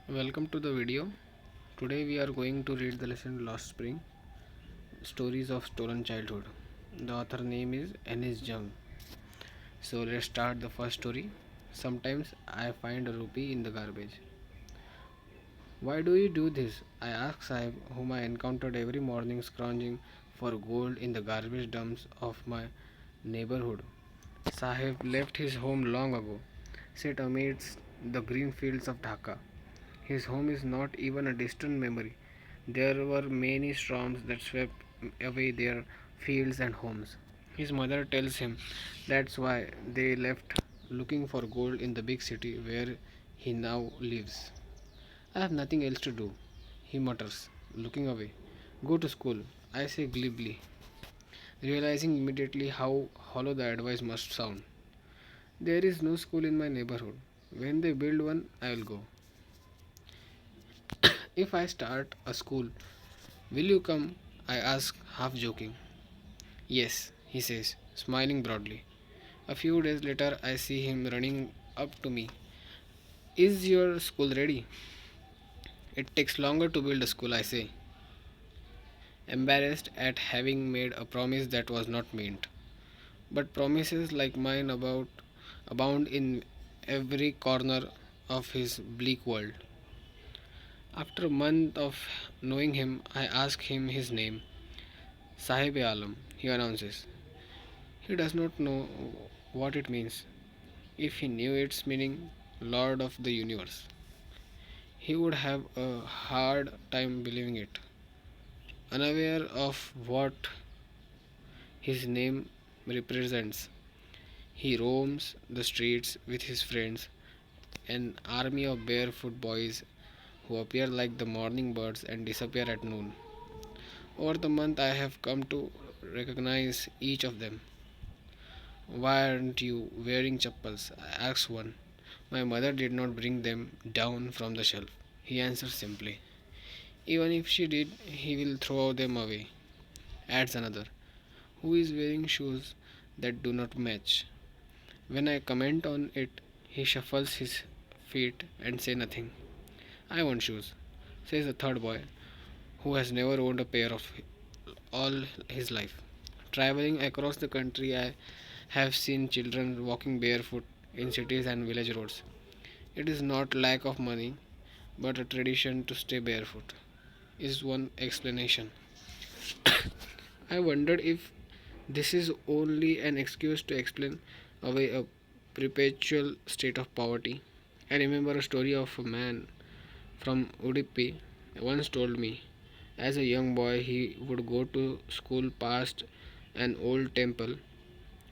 Welcome to the video. Today we are going to read the lesson Lost Spring Stories of Stolen Childhood. The author name is Anis Jung. So let's start the first story. Sometimes I find a rupee in the garbage. Why do you do this? I asked Sahib, whom I encountered every morning scrounging for gold in the garbage dumps of my neighborhood. Sahib left his home long ago, set amidst the green fields of Dhaka. His home is not even a distant memory. There were many storms that swept away their fields and homes. His mother tells him that's why they left looking for gold in the big city where he now lives. I have nothing else to do, he mutters, looking away. Go to school, I say glibly, realizing immediately how hollow the advice must sound. There is no school in my neighborhood. When they build one, I will go. If I start a school, will you come? I ask, half joking. Yes, he says, smiling broadly. A few days later, I see him running up to me. Is your school ready? It takes longer to build a school, I say, embarrassed at having made a promise that was not meant. But promises like mine abound in every corner of his bleak world. After a month of knowing him, I ask him his name. Sahib Alam, he announces. He does not know what it means. If he knew its meaning, Lord of the Universe, he would have a hard time believing it. Unaware of what his name represents, he roams the streets with his friends, an army of barefoot boys who appear like the morning birds and disappear at noon. Over the month, I have come to recognize each of them. Why aren't you wearing chappals? I asked one. My mother did not bring them down from the shelf. He answered simply. Even if she did, he will throw them away. Adds another. Who is wearing shoes that do not match? When I comment on it, he shuffles his feet and say nothing. I want shoes, says the third boy, who has never owned a pair of all his life. Traveling across the country, I have seen children walking barefoot in cities and village roads. It is not lack of money, but a tradition to stay barefoot, is one explanation. I wondered if this is only an excuse to explain away a perpetual state of poverty. I remember a story of a man from Udupi once told me as a young boy he would go to school past an old temple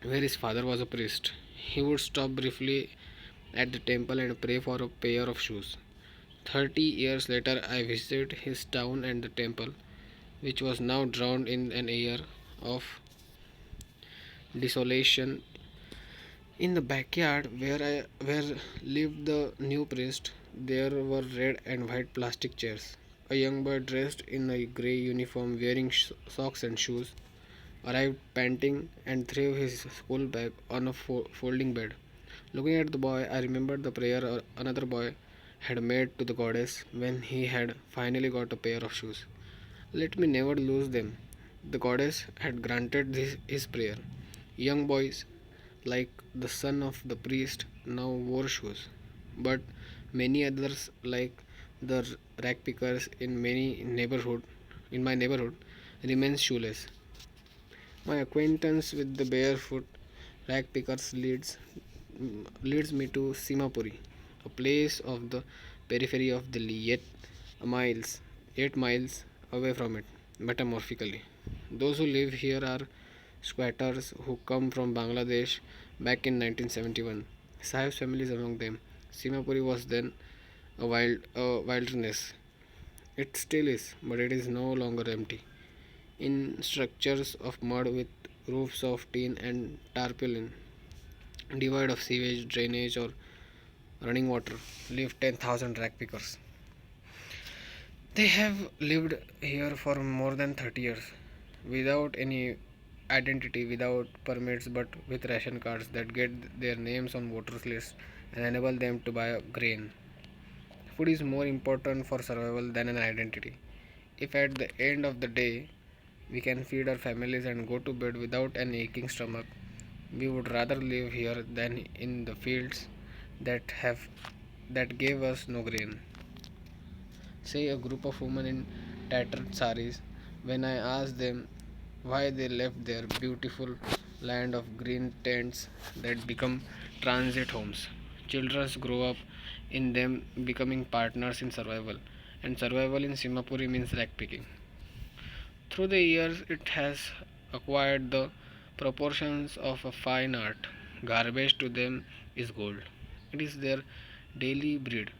where his father was a priest. He would stop briefly at the temple and pray for a pair of shoes. 30 years later, I visited his town and the temple, which was now drowned in an air of desolation. In the backyard where lived the new priest, there were red and white plastic chairs. A young boy dressed in a grey uniform, wearing socks and shoes, arrived panting and threw his school bag on a folding bed. Looking at the boy, I remembered the prayer another boy had made to the goddess when he had finally got a pair of shoes. Let me never lose them. The goddess had granted his prayer. Young boys, like the son of the priest, now wore shoes, but many others, like the rag pickers in my neighborhood, remain shoeless. My acquaintance with the barefoot rag pickers leads me to Simapuri, a place of the periphery of Delhi, yet 8 miles away from it, metamorphically. Those who live here are squatters who come from Bangladesh back in 1971. Sahib's family is among them. Simapuri was then a wilderness. It still is, but it is no longer empty. In structures of mud with roofs of tin and tarpaulin, devoid of sewage, drainage, or running water, live 10,000 rag pickers. They have lived here for more than 30 years without any identity, without permits, but with ration cards that get their names on voters lists and enable them to buy grain. Food is more important for survival than an identity. If at the end of the day we can feed our families and go to bed without an aching stomach, we would rather live here than in the fields that gave us no grain. Say a group of women in tattered saris, when I asked them why they left their beautiful land of green tents that become transit homes. Children grow up in them becoming partners in survival, and survival in Simapuri means leg picking. Through the years, it has acquired the proportions of a fine art. Garbage to them is gold. It is their daily bread,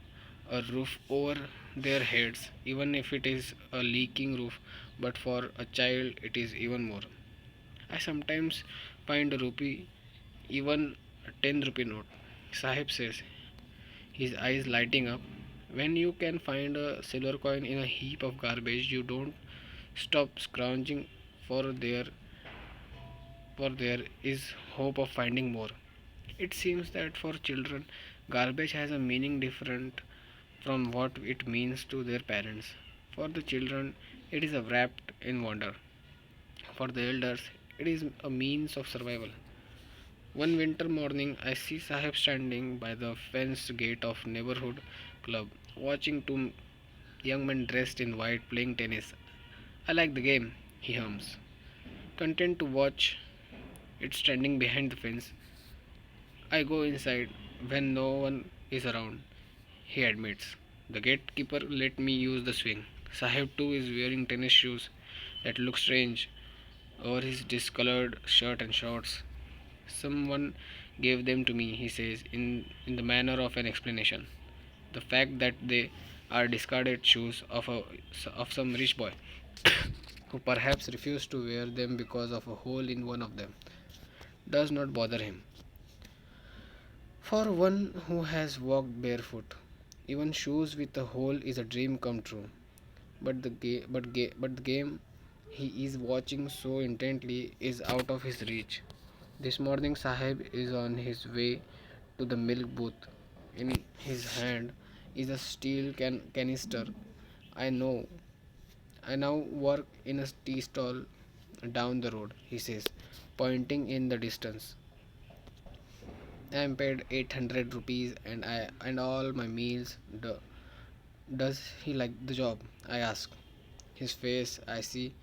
a roof over their heads, even if it is a leaking roof, but for a child, it is even more. I sometimes find a rupee, even a 10 rupee note. Sahib says, his eyes lighting up. When you can find a silver coin in a heap of garbage, you don't stop scrounging for there for there is hope of finding more. It seems that for children, garbage has a meaning different from what it means to their parents. For the children, it is a wrapped in wonder. For the elders, it is a means of survival. One winter morning, I see Sahib standing by the fenced gate of neighborhood club, watching two young men dressed in white playing tennis. I like the game, he hums. Content to watch it standing behind the fence, I go inside when no one is around, he admits. The gatekeeper let me use the swing. Sahib too is wearing tennis shoes that look strange over his discolored shirt and shorts. Someone gave them to me, he says, in the manner of an explanation. The fact that they are discarded shoes of some rich boy who perhaps refused to wear them because of a hole in one of them does not bother him. For one who has walked barefoot, even shoes with a hole is a dream come true. But the game he is watching so intently is out of his reach. This morning, Sahib is on his way to the milk booth. In his hand is a steel canister. I know. I now work in a tea stall down the road, he says, pointing in the distance. I am paid 800 rupees and all my meals. Does he like the job? I ask. His face, I see,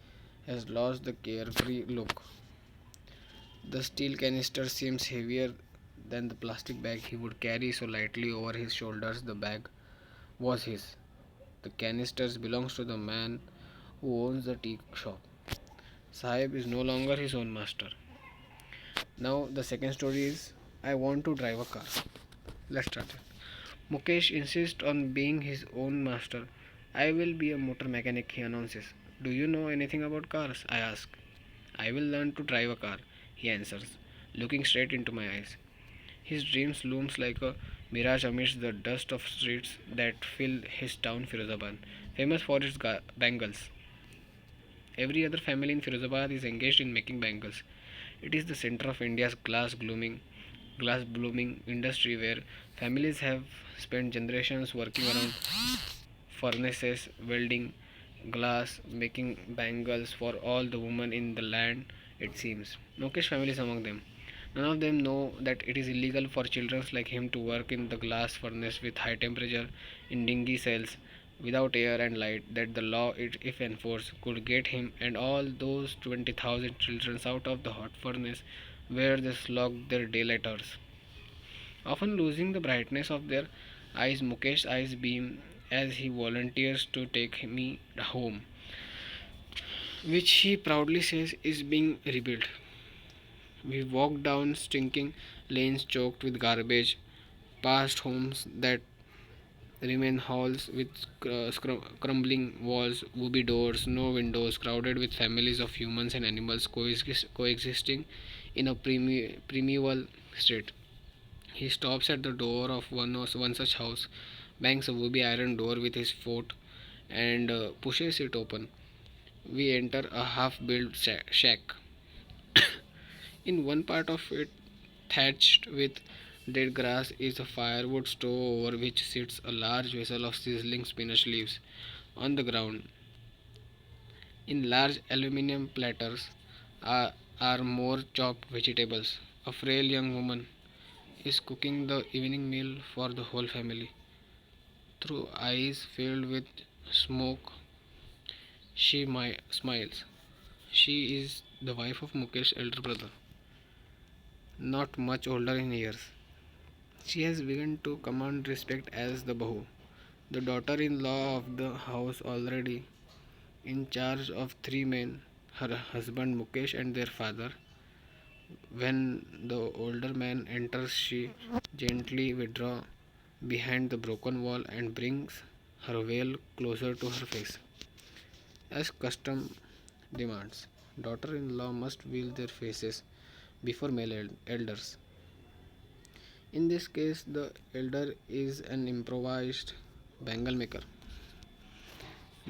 has lost the carefree look. The steel canister seems heavier than the plastic bag he would carry so lightly over his shoulders. The bag was his. The canisters belongs to the man who owns the tea shop. Sahib is no longer his own master. Now the second story is I want to drive a car. Let's start it. Mukesh insists on being his own master. I will be a motor mechanic, he announces. Do you know anything about cars? I ask. I will learn to drive a car, he answers, looking straight into my eyes. His dreams looms like a mirage amidst the dust of streets that fill his town Firozabad, famous for its bangles. Every other family in Firozabad is engaged in making bangles. It is the center of India's glass blooming industry where families have spent generations working around furnaces, welding glass, making bangles for all the women in the land, it seems. Mukesh family is among them. None of them know that it is illegal for children like him to work in the glass furnace with high temperature in dingy cells without air and light, that the law, if enforced, could get him and all those 20,000 children out of the hot furnace where they slog their daylight hours. Often losing the brightness of their eyes, Mukesh's eyes beam as he volunteers to take me home, which he proudly says is being rebuilt. We walk down stinking lanes choked with garbage, past homes that remain halls with crumbling walls, wobbly doors, no windows, crowded with families of humans and animals coexisting in a primeval state. He stops at the door of one such house, bangs a wobbly iron door with his foot, and pushes it open. We enter a half built shack. In one part of it, thatched with Dead grass is a firewood stove over which sits a large vessel of sizzling spinach leaves. On the ground, in large aluminium platters, are, are more chopped vegetables. A frail young woman is cooking the evening meal for the whole family. Through eyes filled with smoke, she smiles. She is the wife of Mukesh's elder brother, not much older in years. She has begun to command respect as the Bahu, the daughter in law of the house, already in charge of three men, her husband Mukesh and their father. When the older man enters, she gently withdraws behind the broken wall and brings her veil closer to her face. As custom demands, daughter in law must veil their faces before male elders. In this case, the elder is an improvised bangle maker.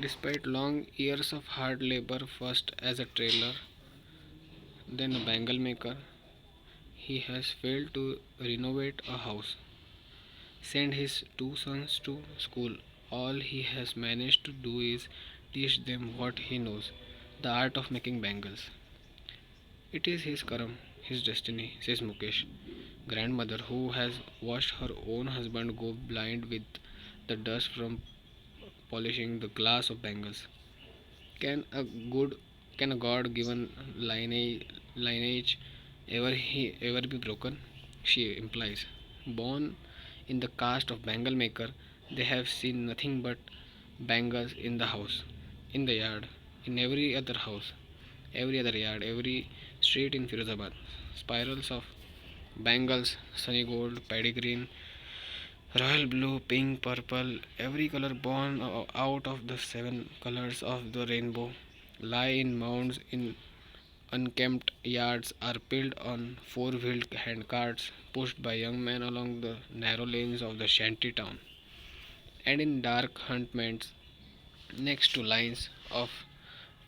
Despite long years of hard labor, first as a tailor, then a bangle maker, he has failed to renovate a house, send his two sons to school. All he has managed to do is teach them what he knows, the art of making bangles. It is his karam, his destiny, says Mukesh. Grandmother, who has watched her own husband go blind with the dust from polishing the glass of bangles. Can a good can a God given lineage ever be broken? She implies. Born in the caste of bangle maker, they have seen nothing but bangles in the house, in the yard, in every other yard, every street in Firozabad. Spirals of bangles, sunny gold, paddy green, royal blue, pink, purple, every color born out of the seven colors of the rainbow, lie in mounds in unkempt yards, are peeled on four-wheeled handcarts pushed by young men along the narrow lanes of the shanty town, and in dark huntments next to lines of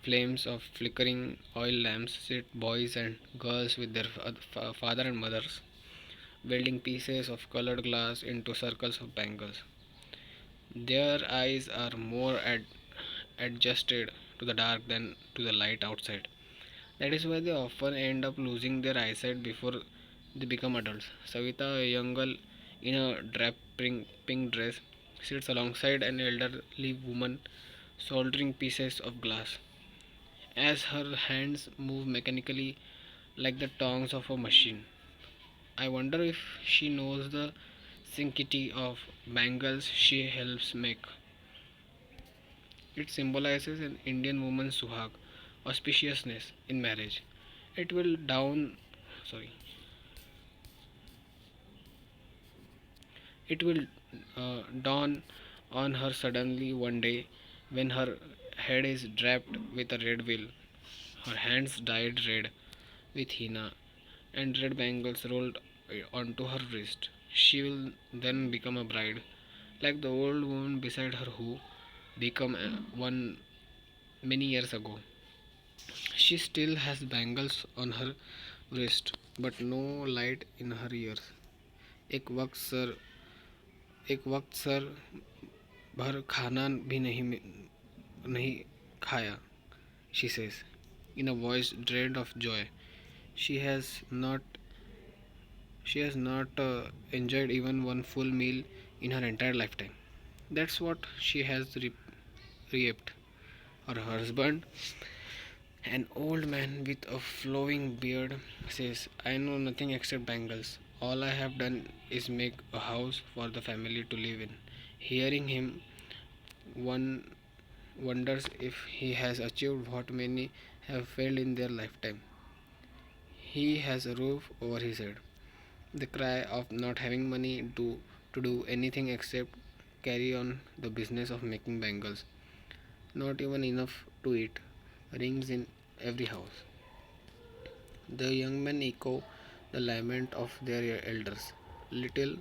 flames of flickering oil lamps sit boys and girls with their father and mothers, welding pieces of colored glass into circles of bangles. Their eyes are more adjusted to the dark than to the light outside. That is why they often end up losing their eyesight before they become adults. Savita, a young girl in a draped pink dress, sits alongside an elderly woman soldering pieces of glass. As her hands move mechanically like the tongs of a machine, I wonder if she knows the sanctity of bangles she helps make. It symbolizes an Indian woman's suhag, auspiciousness in marriage. It will down sorry it will dawn on her suddenly one day when her head is draped with a red veil, her hands dyed red with henna, and red bangles rolled onto her wrist. She will then become a bride, like the old woman beside her who became one many years ago. She still has bangles on her wrist, but no light in her ears. एक वक्त sir एक वक्त sir भर खाना भी नहीं खाया, she says, in a voice dread of joy. She has not she has not enjoyed even one full meal in her entire lifetime. That's what she has reaped. Her husband, an old man with a flowing beard, says, I know nothing except bangles. All I have done is make a house for the family to live in. Hearing him, one wonders if he has achieved what many have failed in their lifetime. He has a roof over his head. The cry of not having money to do anything except carry on the business of making bangles, not even enough to eat, rings in every house. The young men echo the lament of their elders. Little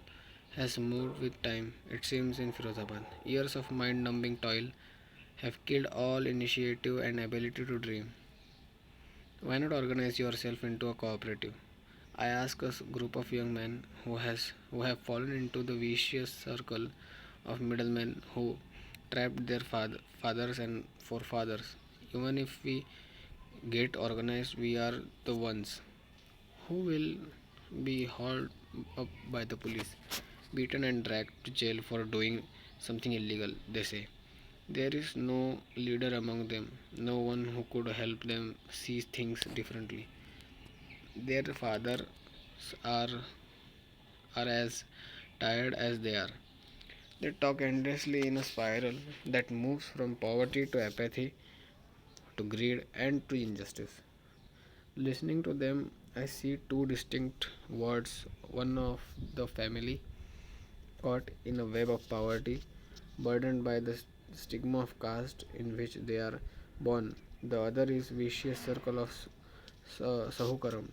has moved with time, it seems, in Firozabad. Years of mind numbing toil have killed all initiative and ability to dream. Why not organize yourself into a cooperative? I ask a group of young men who have fallen into the vicious circle of middlemen who trapped their fathers and forefathers. Even if we get organized, we are the ones who will be hauled up by the police, beaten and dragged to jail for doing something illegal, they say. There is no leader among them, no one who could help them see things differently. Their fathers are, are as tired as they are. They talk endlessly in a spiral that moves from poverty to apathy to greed and to injustice. Listening to them, I see two distinct worlds, one of the family caught in a web of poverty, burdened by the stigma of caste in which they are born. The other is vicious circle of sahukaram,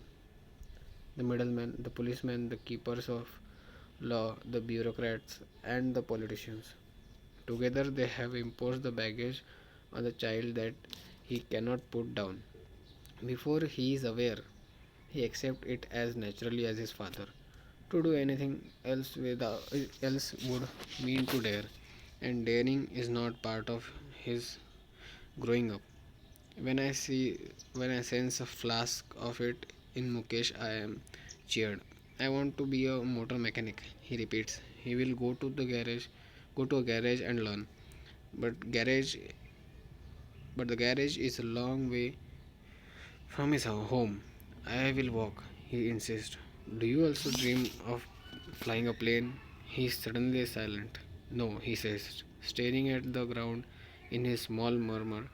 the middlemen, the policemen, the keepers of law, the bureaucrats, and the politicians. Together, they have imposed the baggage on the child that he cannot put down. Before he is aware, he accepts it as naturally as his father. To do anything else would mean to dare, and daring is not part of his growing up. When I sense a flask of it in Mukesh, I am cheered. I want to be a motor mechanic, he repeats. He will go to a garage and learn. But garage but the garage is a long way from his home. I will walk, he insists. Do you also dream of flying a plane? He is suddenly silent. No, he says, staring at the ground in his small murmur.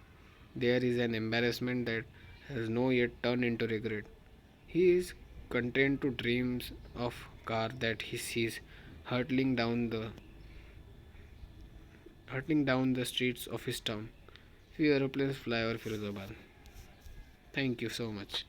There is an embarrassment that has no yet turned into regret. He is content to dreams of car that he sees hurtling down the streets of his town. Few aeroplanes fly over Firozabad. Thank you so much.